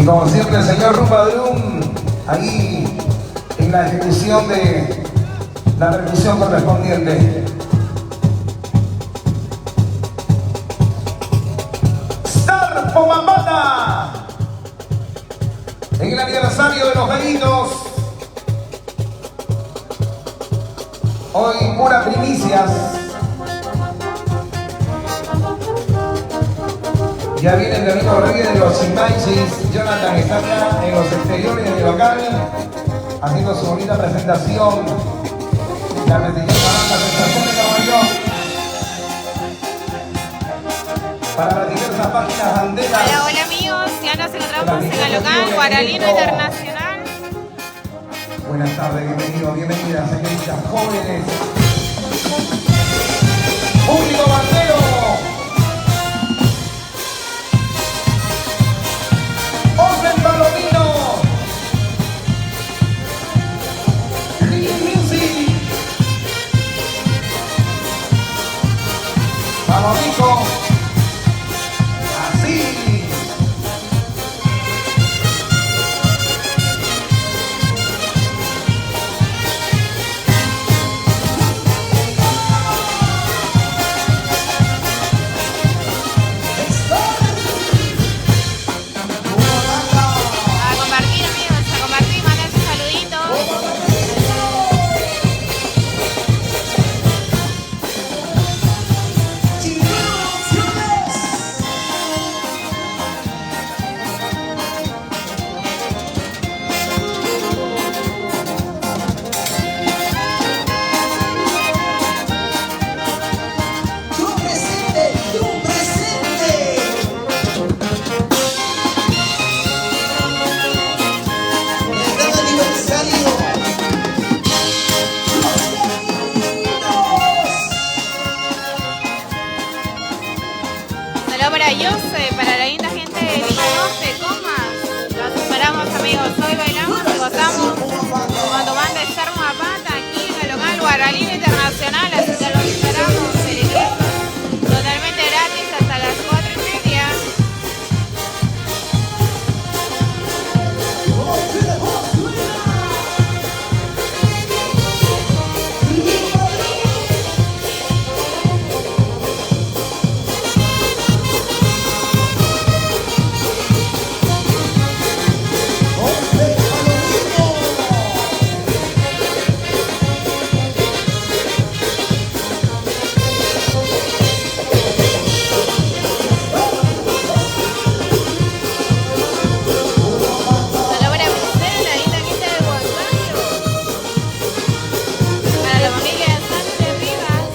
Y como siempre, el señor Rumbadrum, ahí en la ejecución de la percusión correspondiente. Star Pomambata, en el aniversario de los Belitos. Hoy pura primicias. Ya viene el amigo Reggae de los Chimbaichis. Jonathan está acá en los exteriores del local, haciendo su bonita presentación. La prestigiosa banda Sensación de Caballo. Para las diversas páginas banderas. Hola, hola amigos, ya nos encontramos en el local Guaralino Internacional. Buenas tardes, bienvenidos, bienvenidas, señoritas jóvenes. Público bandero. Open Palomino. Real Music. Vamos, Nico. Así. A compartir amigos, a compartir, manden sus saluditos. Saludos para Jose, para la linda gente de Limanoste, Comas. Los esperamos amigos, hoy bailamos y gozamos cuando manda estar una pata aquí en el local Guaralino Internacional, así que los esperamos, el ingreso totalmente gratis hasta las 4:30. Saludos para Priscila, la linda gente de Rosario. Para la familia de Sánchez Rivas.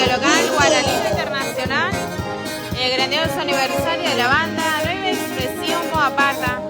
el local Guaralina Internacional. El grandioso aniversario de la banda Nueva Expresión Moapata.